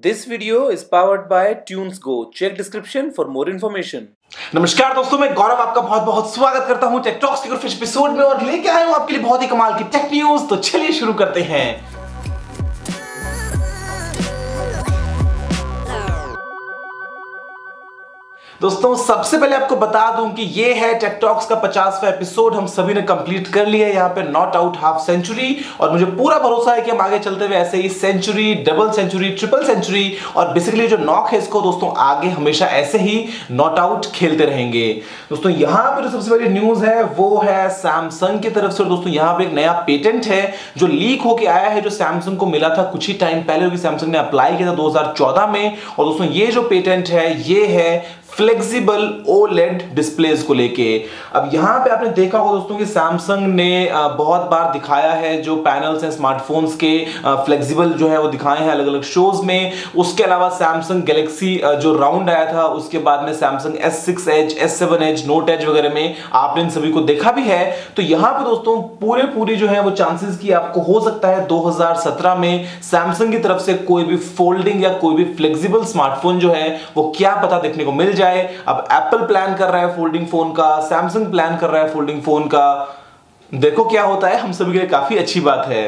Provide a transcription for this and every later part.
This video is powered by TunesGo. Check description for more information. नमस्कार दोस्तों, मैं गौरव आपका बहुत बहुत स्वागत करता हूं टेक टॉक्स के कुछ एपिसोड में और लेके आया हूं आपके लिए बहुत ही कमाल की टेक न्यूज। तो चलिए शुरू करते हैं। दोस्तों सबसे पहले आपको बता दूं कि ये है टेक टॉक्स का 50वां एपिसोड। हम सभी ने कंप्लीट कर लिया है यहाँ पे नॉट आउट हाफ सेंचुरी, और मुझे पूरा भरोसा है कि हम आगे चलते हुए ऐसे ही century, double century, triple century और बेसिकली जो नॉक है इसको दोस्तों आगे हमेशा ऐसे ही नॉट आउट खेलते रहेंगे। दोस्तों यहाँ पे जो सबसे बड़ी न्यूज है वो है सैमसंग की तरफ से। दोस्तों यहाँ पे एक नया पेटेंट है जो लीक होके आया है, जो सैमसंग को मिला था कुछ ही टाइम पहले, क्योंकि सैमसंग ने अप्लाई किया था 2014 में। और दोस्तों ये जो पेटेंट है ये है फ्लेक्सिबल ओलेड डिस्प्लेस को लेके। अब यहां पे आपने देखा होगा दोस्तों कि सैमसंग ने बहुत बार दिखाया है जो पैनल्स हैं स्मार्टफोन्स के, फ्लेक्सिबल जो है वो दिखाए हैं अलग अलग शोज में। उसके अलावा सैमसंग गैलेक्सी जो राउंड आया था, उसके बाद में Samsung S6 edge, S7 edge, note edge वगैरह में आपने इन सभी को देखा भी है। तो यहां पे दोस्तों पूरी जो है वो चांसेस की आपको हो सकता है 2017 में सैमसंग की तरफ से कोई भी फोल्डिंग या कोई भी फ्लेक्सिबल स्मार्टफोन जो है वो क्या पता देखने को मिल जाए। अब एप्पल प्लान कर रहा है फोल्डिंग फोन का, सैमसंग प्लान कर रहा है फोल्डिंग फोन का। देखो क्या होता है, हम सभी के लिए काफी अच्छी बात है।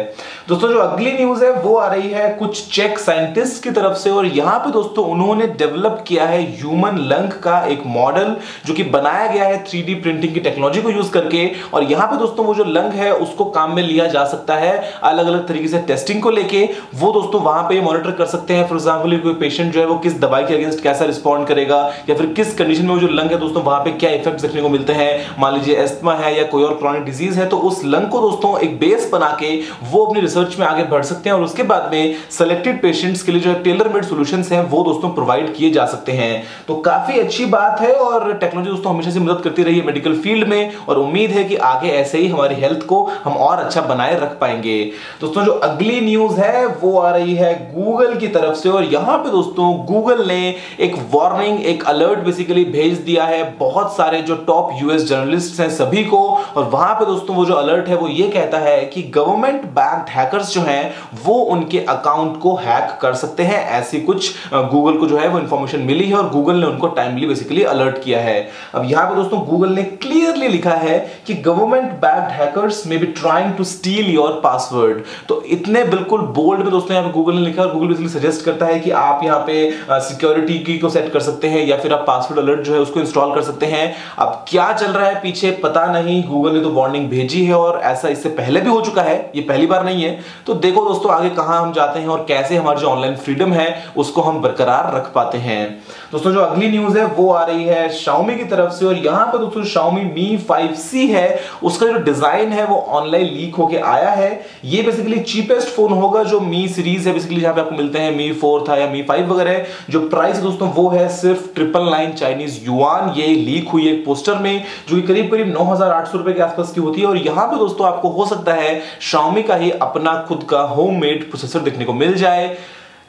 दोस्तों जो अगली न्यूज है वो आ रही है कुछ चेक साइंटिस्ट की तरफ से, और यहां पे दोस्तों उन्होंने डेवलप किया है ह्यूमन लंग का एक मॉडल जो कि बनाया गया है 3D प्रिंटिंग की टेक्नोलॉजी को यूज करके। और यहां पे दोस्तों वो जो लंग है उसको काम में लिया जा सकता है अलग अलग तरीके से टेस्टिंग को लेके। वो दोस्तों वहां पे मॉनिटर कर सकते हैं, फॉर एग्जाम्पल कोई पेशेंट जो है वो किस दवाई के अगेंस्ट कैसा रिस्पॉन्ड करेगा, या फिर किस कंडीशन में वो जो लंग है दोस्तों वहां पे क्या इफेक्ट देखने को मिलते हैं। मान लीजिए एस्थमा है या कोई और क्रॉनिक डिजीज है, तो उस लंग को दोस्तों एक बेस बना के वो अपनी रिसर्च में आगे बढ़ सकते हैं, और उसके बाद में सिलेक्टेड पेशेंट्स के लिए जो टेलर मेड सॉल्यूशंस हैं वो दोस्तों प्रोवाइड किए जा सकते हैं। तो काफी अच्छी बात है, और टेक्नोलॉजी दोस्तों हमेशा से मदद करती रही है मेडिकल फील्ड में, और उम्मीद है कि आगे ऐसे ही हमारी हेल्थ को हम और अच्छा बनाए रख पाएंगे। दोस्तों जो अगली न्यूज है वो आ रही है गूगल की तरफ से, और यहां पे दोस्तों गूगल ने एक वार्निंग, एक अलर्ट बेसिकली भेज दिया है बहुत सारे जो टॉप यूएस जर्नलिस्ट हैं सभी को। और वहां पे दोस्तों वो जो अलर्ट है वो ये कहता है कि गवर्नमेंट बैक्ड हैकर्स जो हैं वो उनके अकाउंट को हैक कर सकते हैं। ऐसी कुछ गूगल को जो है वो इंफॉर्मेशन मिली है, और गूगल ने उनको टाइमली बेसिकली अलर्ट किया है। अब यहां पे दोस्तों गूगल ने क्लियरली लिखा है कि government backed hackers may be trying to steal your password. तो इतने बिल्कुल बोल्ड में दोस्तों यहां पे गूगल ने लिखा, और गूगल बेसिकली सजेस्ट करता है कि आप यहां पे सिक्योरिटी की को सेट कर सकते हैं, या फिर आप पासवर्ड अलर्ट जो है उसको इंस्टॉल कर सकते हैं। अब क्या चल रहा है पीछे पता नहीं, गूगल ने तो वार्निंग भेजी है और ऐसा इससे पहले भी हो चुका है, ये पहली बार नहीं है। तो देखो दोस्तों आगे कहां हम जाते हैं और कैसे हमारी जो ऑनलाइन फ्रीडम है उसको हम बरकरार रख पाते हैं। दोस्तों जो अगली न्यूज है वो आ रही है Xiaomi की तरफ से, और यहां पर दोस्तों Xiaomi Mi 5C है, उसका जो डिजाइन है वो ऑनलाइन लीक होके आया है। ये बेसिकली चीपेस्ट फोन होगा जो Mi सीरीज है बेसिकली, जहां पे आपको मिलते हैं Mi 4 था या Mi 5 वगैरह। जो प्राइस है दोस्तों वो है सिर्फ 999 चाइनीज युआन। ये लीक हुई है एक पोस्टर में जो कि करीब करीब 9,800 रुपए के आसपास की होती है। और यहां पे दोस्तों आपको हो सकता है Xiaomi का ही अपना खुद का होममेड प्रोसेसर देखने को मिल जाए।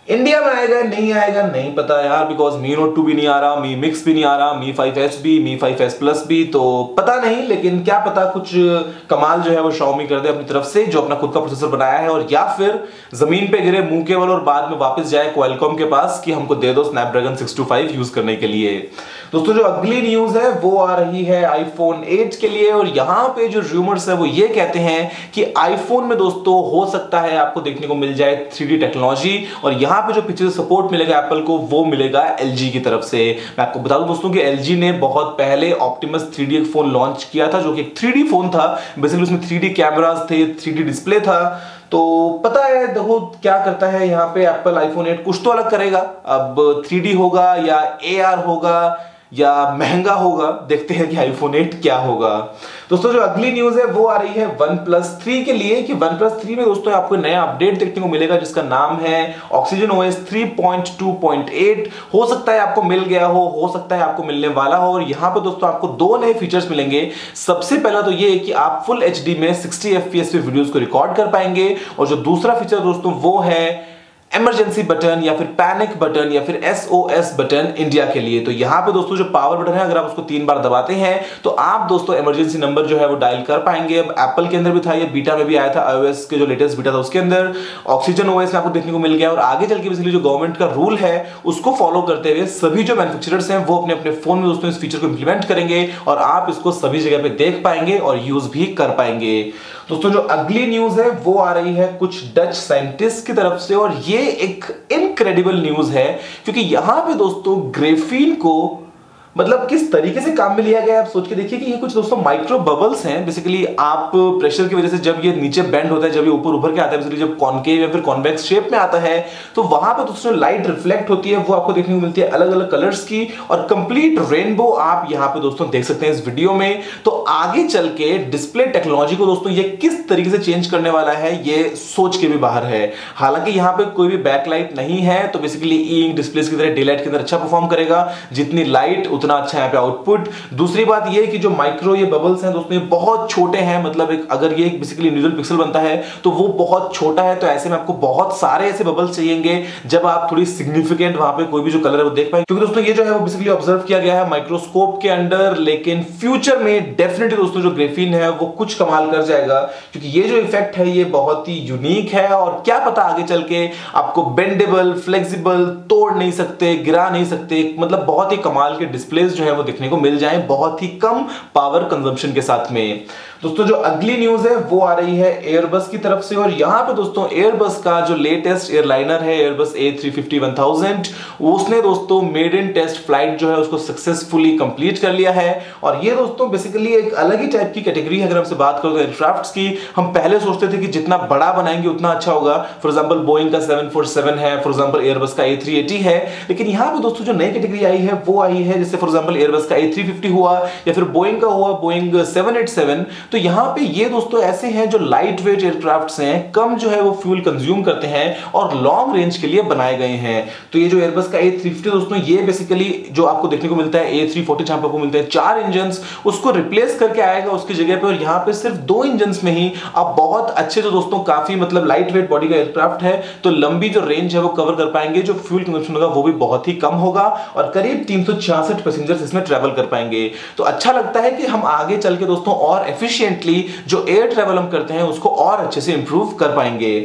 इंडिया में आएगा नहीं आएगा नहीं पता यार, बिकॉज Mi Note 2 भी नहीं आ रहा, Mi Mix भी नहीं आ रहा, Mi 5S भी, Mi 5S Plus भी, तो पता नहीं। लेकिन क्या पता कुछ कमाल जो है वो Xiaomi कर दे अपनी तरफ से, जो अपना खुद का प्रोसेसर बनाया है, और या फिर जमीन पे गिरे मुंह के बल और बाद में वापस जाए Qualcomm के पास कि हमको दे दो Snapdragon 625 यूज करने के लिए। दोस्तों जो अगली न्यूज है वो आ रही है iPhone 8 के लिए, और यहां पे जो रूमर्स है वो ये कहते हैं कि iPhone में दोस्तों हो सकता है आपको देखने को मिल जाए 3D टेक्नोलॉजी, और यहां पे जो पीछे सपोर्ट मिलेगा एप्पल को वो मिलेगा LG की तरफ से। मैं आपको बता दूं दोस्तों कि LG ने बहुत पहले Optimus 3D एक फोन लॉन्च किया था जो कि एक 3D फोन था, बेसिकली उसमें 3D कैमरास थे, 3D डिस्प्ले था। तो पता है देखो क्या करता है यहाँ पे एप्पल iPhone 8 कुछ तो अलग करेगा। अब 3D होगा या AR होगा या महंगा होगा, देखते हैं कि iPhone 8 क्या होगा। दोस्तों जो अगली न्यूज है वो आ रही है OnePlus 3 के लिए, कि OnePlus 3 में दोस्तों आपको नया अपडेट देखने को मिलेगा जिसका नाम है OxygenOS 3.2.8। हो सकता है आपको मिल गया हो सकता है आपको मिलने वाला हो। और यहां पर दोस्तों आपको दो नए फीचर्स मिलेंगे। सबसे पहला तो ये है कि आप फुल HD में 60 FPS पे वीडियोस को रिकॉर्ड कर पाएंगे, और जो दूसरा फीचर दोस्तों वो है इमरजेंसी बटन या फिर पैनिक बटन या फिर SOS बटन इंडिया के लिए। तो यहाँ पे दोस्तों जो पावर बटन है, अगर आप उसको 3 बार दबाते हैं तो आप दोस्तों इमरजेंसी नंबर जो है वो डायल कर पाएंगे। अब एप्पल के अंदर भी था, ये बीटा में भी आया था, iOS के जो लेटेस्ट बीटा था उसके अंदर, ऑक्सीजन OS में आपको देखने को मिल गया। और आगे चल के बेसिकली जो गवर्नमेंट का रूल है उसको फॉलो करते हुए सभी जो मैन्युफैक्चरर्स हैं वो अपने अपने फोन में दोस्तों इस फीचर को इंप्लीमेंट करेंगे और आप इसको सभी जगह पे देख पाएंगे और यूज भी कर पाएंगे। दोस्तों जो अगली न्यूज है वो आ रही है कुछ डच साइंटिस्ट की तरफ से, और ये एक इनक्रेडिबल न्यूज है क्योंकि यहां पे दोस्तों ग्रेफीन को मतलब किस तरीके से काम में लिया गया है आप सोच के देखिए कि ये कुछ दोस्तों माइक्रो बबल्स हैं। बेसिकली आप प्रेशर की वजह से जब ये नीचे बेंड होता है, जब ये ऊपर उभर के आता है, बेसिकली जब कॉनकेव या फिर कॉन्वेक्स शेप में आता है तो वहां पे दोस्तों लाइट रिफ्लेक्ट होती है, वो आपको देखने को मिलती है अलग अलग कलर्स की, और कंप्लीट रेनबो आप यहाँ पे दोस्तों देख सकते हैं इस वीडियो में। तो आगे चल के डिस्प्ले टेक्नोलॉजी को दोस्तों ये किस तरीके से चेंज करने वाला है ये सोच के भी बाहर है। हालांकि यहाँ पे कोई भी बैकलाइट नहीं है, तो बेसिकली ई इंक डिस्प्ले की तरह डे लाइट के अंदर अच्छा परफॉर्म करेगा, जितनी लाइट उतना अच्छा यहाँ पे आउटपुट। दूसरी बात ये कि जो माइक्रो ये बबल्स हैं दोस्तों ये बहुत छोटे हैं, मतलब एक अगर ये बेसिकली इंडिविजुअल पिक्सल बनता है तो वो बहुत छोटा है, तो ऐसे में आपको बहुत सारे ऐसे बबल्स चाहिएंगे जब आप थोड़ी सिग्निफिकेंट वहां पे कोई भी जो कलर है वो देख पाए। क्योंकि दोस्तों ये जो है वो बेसिकली ऑब्जर्व किया गया है माइक्रोस्कोप के अंडर, लेकिन फ्यूचर में डेफिनेटली दोस्तों जो ग्रेफीन है वो कुछ कमाल कर जाएगा, क्योंकि ये जो इफेक्ट है ये बहुत ही यूनिक है, और क्या पता आगे चल के आपको बेंडेबल, फ्लेक्सिबल, तोड़ नहीं सकते, गिरा नहीं सकते, मतलब बहुत ही कमाल के डिस्प्लेस जो है वो देखने को मिल जाएं बहुत ही कम पावर कंजम्पशन के साथ में। दोस्तों जो अगली न्यूज है वो आ रही है एयरबस की तरफ से, और यहां पे दोस्तों एयरबस का जो लेटेस्ट एयरलाइनर है एयरबस A350-1000, उसने दोस्तों मेड इन टेस्ट फ्लाइट जो है उसको सक्सेसफुली कंप्लीट कर लिया है। और ये दोस्तों बेसिकली एक अलग ही टाइप की कैटेगरी है। अगर हमसे बात करें तो एयरक्राफ्ट्स की, हम पहले सोचते थे कि जितना बड़ा बनाएंगे उतना अच्छा होगा। फॉर एग्जांपल बोइंग का 747 है, फॉर एग्जांपल एयरबस का A380 है, लेकिन यहां पे दोस्तों जो नई कैटेगरी आई है वो आई है, जैसे फॉर एग्जांपल एयरबस का A350 हुआ या फिर बोइंग का हुआ बोइंग 787। तो यहां पे ये दोस्तों ऐसे हैं जो लाइट वेट एयरक्राफ्ट्स हैं, कम जो है वो फ्यूल कंज्यूम करते हैं और लॉन्ग रेंज के लिए बनाए गए हैं। तो ये जो एयरबस का A350 दोस्तों ये बेसिकली जो आपको देखने को मिलता है A340 जहां पे आपको मिलते हैं 4 इंजन्स, उसको रिप्लेस करके आएगा उसकी जगह पे, और यहां पे सिर्फ 2 इंजन्स में ही आप बहुत अच्छे जो दोस्तों काफी मतलब लाइट वेट बॉडी का एयरक्राफ्ट है, तो लंबी जो रेंज है वो कवर कर पाएंगे, जो फ्यूल कंजम्पशन होगा वो भी बहुत ही कम होगा, और करीब 366 पैसेंजर्स इसमें ट्रैवल कर पाएंगे। तो अच्छा लगता है कि हम आगे चल के दोस्तों और एफिशिएंटली जो एयर ट्रैवल हम करते हैं उसको और अच्छे से इंप्रूव कर पाएंगे।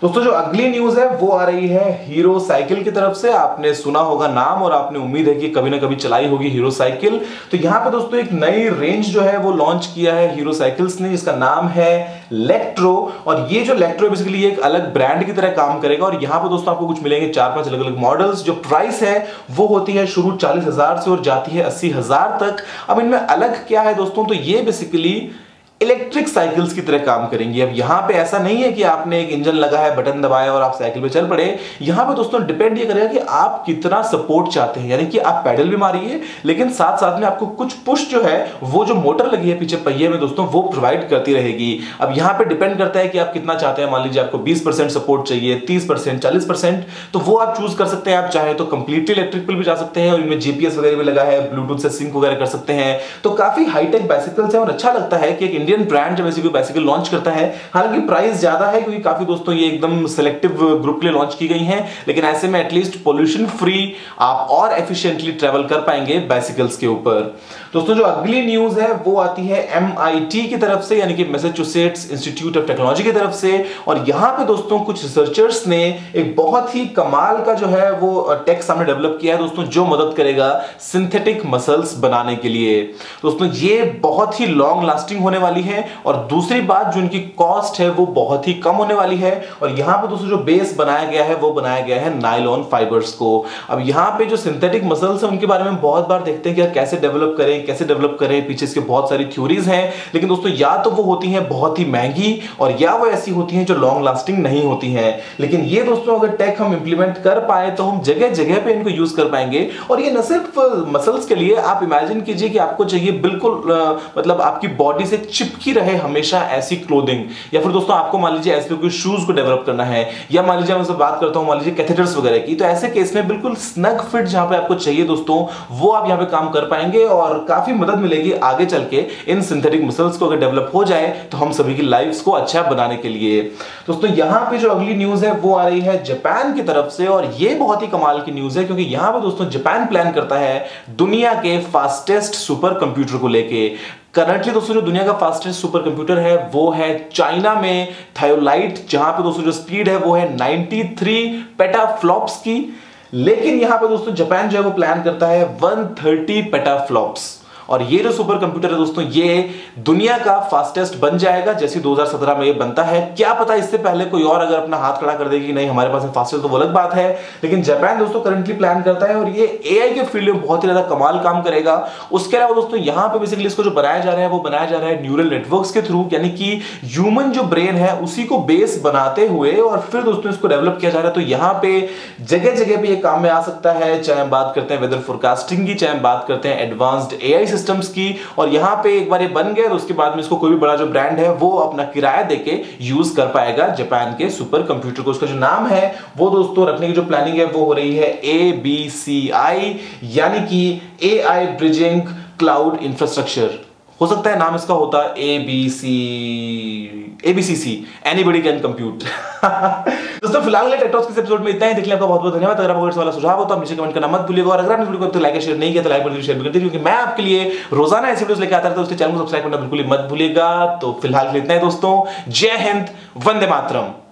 दोस्तों जो अगली न्यूज है वो आ रही है हीरो साइकिल की तरफ से। आपने सुना होगा नाम और आपने उम्मीद है कि कभी ना कभी चलाई होगी हीरो साइकिल। तो यहाँ पे दोस्तों एक नई रेंज जो है वो लॉन्च किया है हीरो साइकिल्स ने, जिसका नाम है लेक्ट्रो, और ये जो लेक्ट्रो बेसिकली एक अलग ब्रांड की तरह काम करेगा। और यहाँ पे दोस्तों आपको कुछ मिलेंगे 4-5 अलग अलग मॉडल्स। जो प्राइस है वो होती है शुरू 40,000 से और जाती है 80,000 तक। अब इनमें अलग क्या है दोस्तों, तो ये बेसिकली इलेक्ट्रिक साइकिल्स की तरह काम करेंगी। अब यहां पे ऐसा नहीं है कि आपने एक इंजन लगा है, बटन दबाया और आप साइकिल पे चल पड़े। यहां पे दोस्तों डिपेंड ये करेगा कि आप कितना सपोर्ट चाहते हैं, यानी कि आप पैडल भी मारिए लेकिन साथ साथ में आपको कुछ पुश जो है वो जो मोटर लगी है पीछे पहिए में दोस्तों वो प्रोवाइड करती रहेगी। अब यहां पे डिपेंड करता है कि आप कितना चाहते हैं। मान लीजिए आपको 20% सपोर्ट चाहिए, 30%, 40%, तो वो आप चूज कर सकते हैं। आप चाहे तो कंप्लीटली इलेक्ट्रिक पे भी जा सकते हैं, और इनमें जीपीएस वगैरह भी लगा है, ब्लूटूथ से सिंक वगैरह कर सकते हैं। तो काफी हाईटेक बाइसिकल्स है, और अच्छा लगता है कि एक इंडियन ब्रांड जब ऐसी कोई बाइसिकल लॉन्च करता है। हालांकि प्राइस ज्यादा है क्योंकि काफी दोस्तों ये एकदम सिलेक्टिव ग्रुप के लिए लॉन्च की गई हैं, लेकिन ऐसे में एटलीस्ट पोल्यूशन फ्री आप और एफिशिएंटली ट्रैवल कर पाएंगे बाइसिकल्स के ऊपर। दोस्तों जो अगली न्यूज है वो आती है MIT की तरफ से, यानी कि मैसाचुसेट्स इंस्टीट्यूट ऑफ टेक्नोलॉजी की तरफ से। और यहां पे दोस्तों कुछ रिसर्चर्स ने एक बहुत ही कमाल का जो है वो टेक सामने डेवलप किया है दोस्तों, जो मदद करेगा सिंथेटिक मसल्स बनाने के लिए। दोस्तों ये बहुत ही लॉन्ग लास्टिंग होने वाली है, और दूसरी बात जो इनकी कॉस्ट है वो बहुत ही कम होने वाली है। और यहां पे दोस्तों जो बेस बनाया गया है वो बनाया गया है नायलॉन फाइबर्स को। अब यहां पे जो सिंथेटिक मसल्स है उनके बारे में बहुत बार देखते हैं कि कैसे डेवलप करें, पीछे इसके बहुत सारी थ्योरीज हैं, लेकिन दोस्तों या तो वो होती हैं बहुत ही महंगी, और या वो ऐसी होती हैं जो लॉन्ग लास्टिंग नहीं होती हैं। लेकिन ये दोस्तों अगर टेक हम इंप्लीमेंट कर पाए तो हम जगह जगह पे इनको यूज कर पाएंगे। और ये न सिर्फ मसल्स के लिए, आप इमेजिन कीजिए कि आपको चाहिए बिल्कुल मतलब आपकी बॉडी से चिपकी रहे हमेशा ऐसी क्लोथिंग, या फिर दोस्तों आपको मान लीजिए ऐसे कोई शूज को डेवलप करना है, या मान लीजिए मैं बात करता हूं मान लीजिए कैथेटर्स वगैरह की, तो ऐसे केस में बिल्कुल स्नग फिट जहां पे आपको चाहिए दोस्तों वो आप यहां पे काम कर पाएंगे और काफी मदद मिलेगी आगे चल के इन सिंथेटिक मसल्स को अगर डेवलप हो जाए तो हम सभी की लाइफ्स को अच्छा बनाने के लिए। दोस्तों यहां पे जो अगली न्यूज है वो आ रही है जापान की तरफ से, और ये बहुत ही कमाल की न्यूज है क्योंकि यहां पे दोस्तों जापान प्लान करता है दुनिया के फास्टेस्ट सुपर कंप्यूटर को लेके। करंटली दोस्तों जो दुनिया का फास्टेस्ट सुपर कंप्यूटर है वो है चाइना में थायोलाइट, जहां पे दोस्तों जो स्पीड है वो है 93 पेटाफ्लॉप्स की, लेकिन यहां पे दोस्तों जापान जो है वो प्लान करता है 130 पेटाफ्लॉप्स। और ये जो सुपर कंप्यूटर है दोस्तों ये दुनिया का फास्टेस्ट बन जाएगा जैसे 2017 में ये बनता है। क्या पता इससे पहले कोई और अगर अपना हाथ खड़ा कर देगी नहीं हमारे पास फास्टेस्ट, तो वो अलग बात है, लेकिन जापान दोस्तों करंटली प्लान करता है और ये एआई के फील्ड में बहुत ही ज्यादा कमाल काम करेगा। उसके अलावा दोस्तों यहां पे बेसिकली इसको जो बनाया जा रहा है वो बनाया जा रहा है न्यूरल नेटवर्क्स के थ्रू, यानी कि ह्यूमन जो ब्रेन है उसी को बेस बनाते हुए और फिर दोस्तों इसको डेवलप किया जा रहा है। तो यहां पे जगह जगह पे ये काम में आ सकता है, चाहे हम बात करते हैं वेदर फोरकास्टिंग की, चाहे हम बात करते हैं एडवांस्ड एआई सिस्टम्स की। और यहां पे एक बार ये बन गया तो उसके बाद में इसको कोई भी बड़ा जो ब्रांड है वो अपना किराया देके यूज कर पाएगा जापान के सुपर कंप्यूटर को। उसका जो नाम है वो दोस्तों रखने की जो प्लानिंग है वो हो रही है ABCI, यानी कि AI ब्रिजिंग क्लाउड इंफ्रास्ट्रक्चर। हो सकता है नाम इसका होता ABCC, एनीबॉडी कैन कंप्यूट। दोस्तों फिलहाल टेक टॉक्स के एपिसोड में इतना ही। देखने आपका बहुत बहुत धन्यवाद। अगर आपको इस वाला सुझाव हो तो नीचे कमेंट करना मत भूलिएगा, और अगर आपने वीडियो को लाइक शेयर नहीं किया तो लाइक बटन शेयर भी कर दीजिए, क्योंकि मैं आपके लिए रोजाना ऐसे वीडियोस लेके आता रहता हूं। उसके चैनल को सब्सक्राइब करना बिल्कुल मत भूलिएगा। तो फिलहाल के लिए इतना ही दोस्तों, जय हिंद, वंदे मातरम।